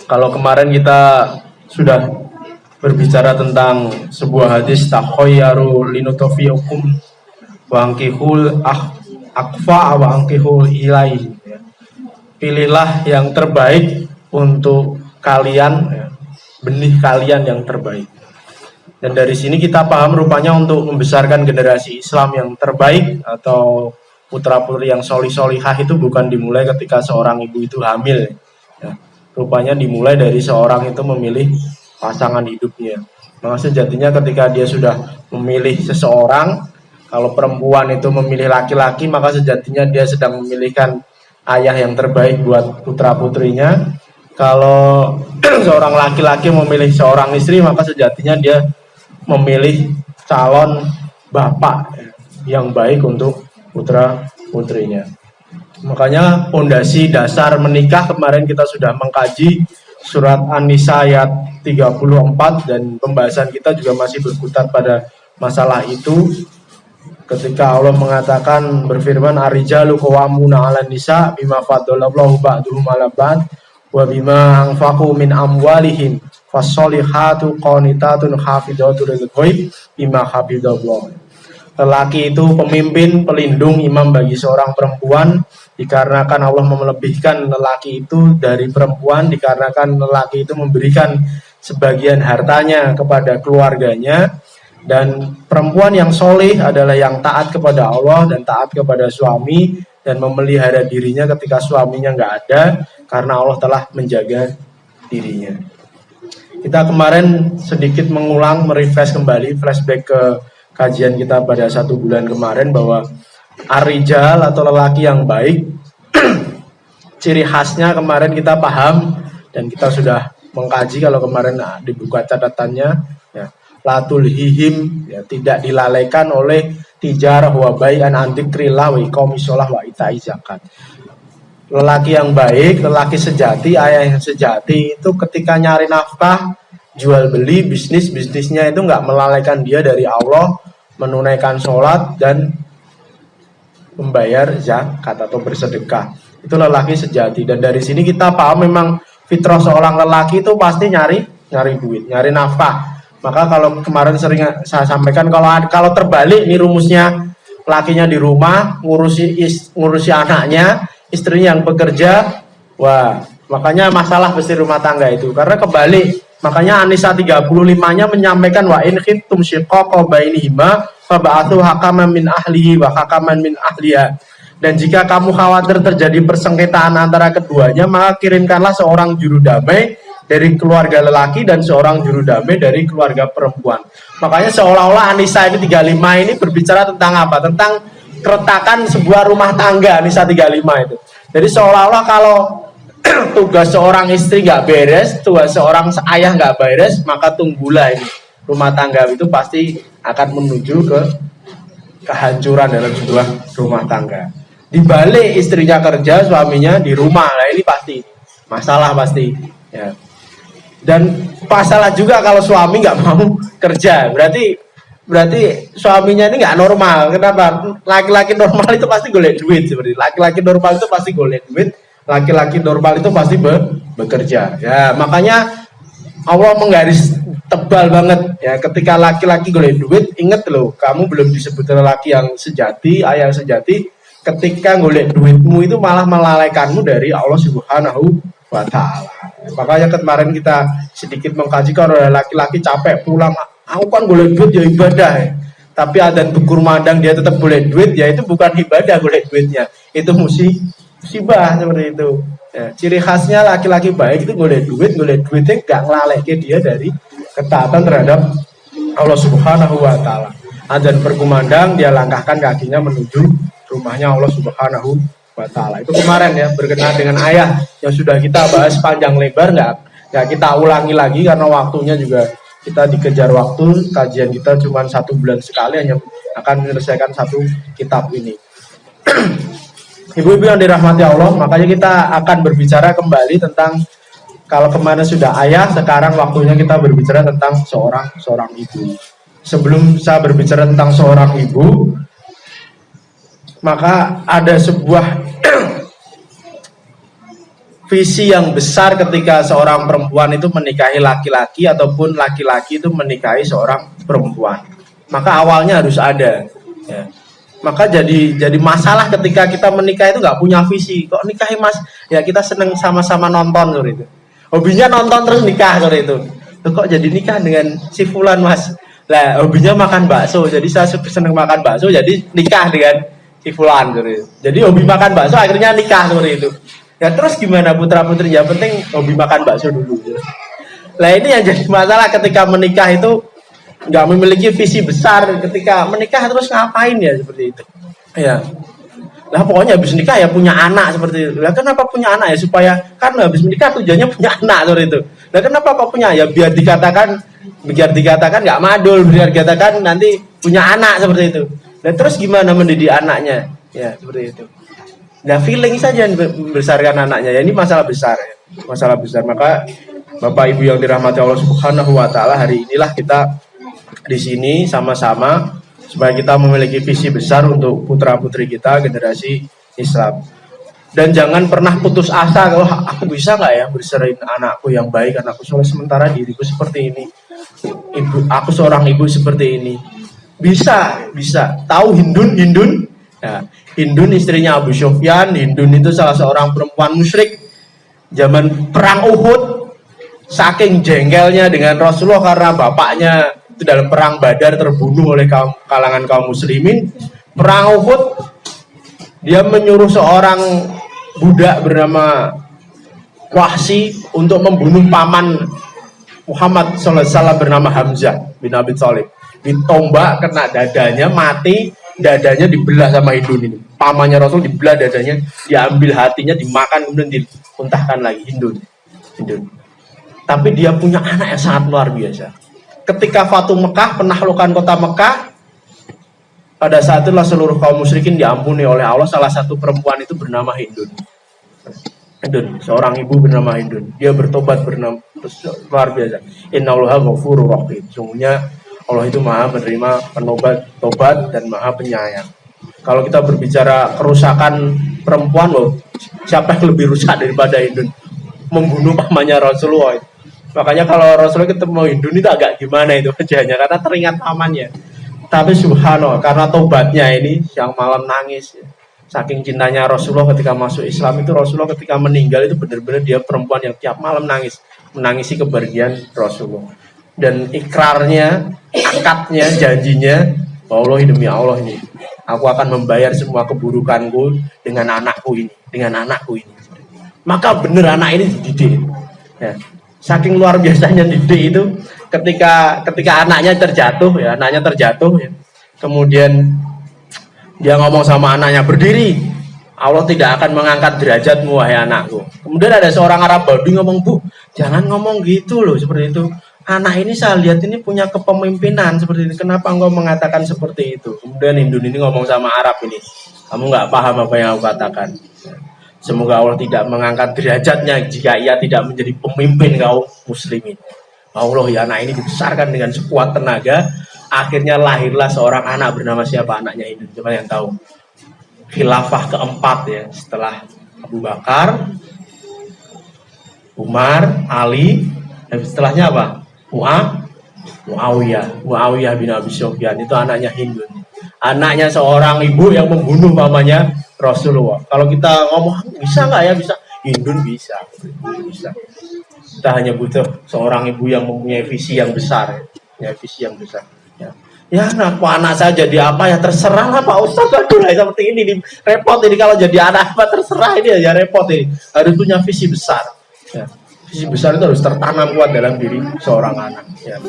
Kalau kemarin kita sudah berbicara tentang sebuah hadis takhayyaru linutofiukum wa angkihul akfa wa angkihul ilai. Pilihlah yang terbaik untuk kalian, benih kalian yang terbaik. Dan dari sini kita paham rupanya untuk membesarkan generasi Islam yang terbaik atau putra-putri yang solih-solihah itu bukan dimulai ketika seorang ibu itu hamil. Ya, rupanya dimulai dari seorang itu memilih pasangan hidupnya. Maka sejatinya ketika dia sudah memilih seseorang, kalau perempuan itu memilih laki-laki, maka sejatinya dia sedang memilihkan ayah yang terbaik buat putra-putrinya. Kalau seorang laki-laki memilih seorang istri, maka sejatinya dia memilih calon bapak yang baik untuk putra-putrinya. Makanya fondasi dasar menikah kemarin kita sudah mengkaji surat An-Nisa ayat 34 dan pembahasan kita juga masih berkutat pada masalah itu. Ketika Allah mengatakan berfirman ar-rijalu qawwamuna 'alan nisa bima faddalallahu ba'dahum 'ala ba'd wa bima anfaqu min amwalihim fassolihatu qanitatun hafidhatul ghaib bima hafidhallah. Lelaki itu pemimpin, pelindung, imam bagi seorang perempuan, dikarenakan Allah melebihkan lelaki itu dari perempuan, dikarenakan lelaki itu memberikan sebagian hartanya kepada keluarganya. Dan perempuan yang soleh adalah yang taat kepada Allah dan taat kepada suami dan memelihara dirinya ketika suaminya nggak ada karena Allah telah menjaga dirinya. Kita kemarin sedikit mengulang, merefresh kembali, flashback ke kajian kita pada 1 bulan kemarin bahwa ar-rijal atau lelaki yang baik ciri khasnya kemarin kita paham dan kita sudah mengkaji. Kalau kemarin dibuka catatannya ya, latul hihim ya, tidak dilalaikan oleh tijarah wa bai'an an dzikrillah wa iqamis shalah wa ita'iz zakat. Lelaki yang baik, lelaki sejati, ayah yang sejati itu ketika nyari nafkah, jual beli, bisnisnya itu nggak melalaikan dia dari Allah, menunaikan sholat dan membayar zakat atau bersedekah. Itu lelaki sejati. Dan dari sini kita paham memang fitrah seorang lelaki itu pasti nyari duit, nyari nafkah. Maka kalau kemarin sering saya sampaikan kalau terbalik nih rumusnya, lakinya di rumah ngurusi anaknya, istrinya yang bekerja, wah makanya masalah besi rumah tangga itu karena kebalik. Makanya An-Nisa 35-nya menyampaikan wa in khiftum shiqaqa bainihima fab'atsu hakaman min ahlihi wa hakaman min ahliha. Dan jika kamu khawatir terjadi persengketaan antara keduanya, maka kirimkanlah seorang juru damai dari keluarga lelaki dan seorang juru damai dari keluarga perempuan. Makanya seolah-olah An-Nisa ini 35 ini berbicara tentang apa? Tentang keretakan sebuah rumah tangga. An-Nisa 35 itu. Jadi seolah-olah kalau tugas seorang istri nggak beres, tugas seorang ayah nggak beres, maka tunggulah ini rumah tangga itu pasti akan menuju ke kehancuran dalam sebuah rumah tangga. Di balik istrinya kerja, suaminya di rumah, nah ini pasti masalah pasti. Ya. Dan masalah juga kalau suami nggak mau kerja, berarti suaminya ini nggak normal. Kenapa? Laki-laki normal itu pasti golek duit seperti laki-laki normal itu pasti golek duit. Laki-laki normal itu pasti bekerja. Ya, makanya Allah menggaris tebal banget ya ketika laki-laki golek duit, inget loh, kamu belum disebut lelaki yang sejati, ayah yang sejati. Ketika golek duitmu itu malah melalaikanmu dari Allah Subhanahu wa taala. Makanya kemarin kita sedikit mengkaji kalau laki-laki capek pulang, aku kan golek duit ya ibadah ya. Tapi adzan tukur madang dia tetap golek duit, ya itu bukan ibadah golek duitnya. Itu musibah seperti itu. Ya, ciri khasnya laki-laki baik itu golek duitnya gak ngelalaikan dia dari ketaatan terhadap Allah Subhanahu wa taala. Adzan berkumandang, dia langkahkan kakinya menuju rumahnya Allah Subhanahu wa taala. Itu kemarin ya berkenaan dengan ayah yang sudah kita bahas panjang lebar, nggak kita ulangi lagi karena waktunya juga kita dikejar waktu. Kajian kita cuma 1 bulan sekali, hanya akan menyelesaikan 1 kitab ini. Ibu-ibu yang dirahmati Allah, makanya kita akan berbicara kembali tentang, kalau kemarin sudah ayah, sekarang waktunya kita berbicara tentang seorang ibu. Sebelum saya berbicara tentang seorang ibu, maka ada sebuah visi yang besar ketika seorang perempuan itu menikahi laki-laki ataupun laki-laki itu menikahi seorang perempuan. Maka awalnya harus ada. Ya. Maka jadi masalah ketika kita menikah itu nggak punya visi. Kok nikahi mas? Ya kita seneng sama-sama nonton seperti itu. Hobinya nonton terus nikah seperti itu. Loh, kok jadi nikah dengan si fulan mas? Lah hobinya makan bakso. Jadi saya seneng makan bakso. Jadi nikah dengan si fulan seperti itu. Jadi hobi makan bakso akhirnya nikah seperti itu. Ya terus gimana putra putri? Yang penting hobi makan bakso dulu. Lah ini yang jadi masalah ketika menikah itu nggak memiliki visi besar. Ketika menikah terus ngapain ya seperti itu ya. Lah pokoknya habis nikah ya punya anak seperti itu. Lah kenapa punya anak ya? Supaya kan habis menikah tujuannya punya anak seperti itu. Lah kenapa kok punya ya? Biar dikatakan nggak madul, biar dikatakan nanti punya anak seperti itu. Nah terus gimana mendidik anaknya ya seperti itu. Nah feeling saja membesarkan anaknya ya, ini masalah besar ya. Masalah besar. Maka Bapak Ibu yang dirahmati Allah Subhanahu wa taala, hari inilah kita di sini sama-sama supaya kita memiliki visi besar untuk putra-putri kita generasi Islam. Dan jangan pernah putus asa kalau aku bisa nggak ya berserahin anakku yang baik, anakku soleh, sementara diriku seperti ini. Aku seorang ibu seperti ini. Bisa. Tahu Hindun? Ya, Hindun istrinya Abu Sufyan. Hindun itu salah seorang perempuan musyrik zaman perang Uhud. Saking jengkelnya dengan Rasulullah karena bapaknya itu dalam perang Badar terbunuh oleh kalangan kaum muslimin. Perang Uhud, dia menyuruh seorang budak bernama Wahsi untuk membunuh paman Muhammad SAW bernama Hamzah bin Abi Thalib. Ditombak kena dadanya, mati, dadanya dibelah sama Hindun ini. Pamannya Rasul dibelah dadanya, diambil hatinya, dimakan, kemudian dimuntahkan lagi Hindun. Tapi dia punya anak yang sangat luar biasa. Ketika Fatu Mekah, penaklukan kota Mekah, pada saat itulah seluruh kaum musyrikin diampuni oleh Allah. Salah satu perempuan itu bernama Hindun, seorang ibu bernama Hindun. Dia bertobat terus luar biasa. Innallaha ghafurur rahim. Sungguhnya Allah itu maha menerima tobat dan maha penyayang. Kalau kita berbicara kerusakan perempuan, loh, siapa yang lebih rusak daripada Hindun? Membunuh pamannya Rasulullah. Makanya kalau Rasulullah ketemu Hindun itu agak gimana itu wajahnya, karena teringat pamannya. Tapi subhanallah, karena tobatnya ini yang malam nangis ya. Saking cintanya Rasulullah ketika masuk Islam itu, Rasulullah ketika meninggal itu benar-benar dia perempuan yang tiap malam menangisi kepergian Rasulullah. Dan ikrarnya, akadnya, janjinya, Allah demi Allah ini, aku akan membayar semua keburukanku dengan anakku ini. Maka benar anak ini dididik. Ya. Saking luar biasanya didik itu, ketika anaknya terjatuh ya, kemudian dia ngomong sama anaknya, berdiri, Allah tidak akan mengangkat derajatmu wahai anakku. Kemudian ada seorang Arab Badui ngomong, Bu, jangan ngomong gitu loh, seperti itu. Anak ini saya lihat ini punya kepemimpinan seperti ini, kenapa engkau mengatakan seperti itu? Kemudian Hindun ini ngomong sama Arab ini, kamu nggak paham apa yang aku katakan. Semoga Allah tidak mengangkat derajatnya jika ia tidak menjadi pemimpin kaum muslimin. Allah ya, anak ini dibesarkan dengan sekuat tenaga. Akhirnya lahirlah seorang anak bernama siapa anaknya Hindun? Coba yang tahu. Khilafah keempat ya, setelah Abu Bakar, Umar, Ali, dan setelahnya apa? Muawiyah bin Abi Sufyan. Itu anaknya Hindun. Anaknya seorang ibu yang membunuh mamanya Rasulullah. Kalau kita ngomong bisa nggak ya? Bisa. Hindun bisa. Kita hanya butuh seorang ibu yang mempunyai visi yang besar. Ya, visi yang besar. Ya, anak saya jadi apa ya terserah lah Pak Ustadz. Aduh lah seperti ini repot ini kalau jadi anak apa terserah ini ya repot ini. Harus punya visi besar. Ya. Visi besar itu harus tertanam kuat dalam diri seorang anak. Ya.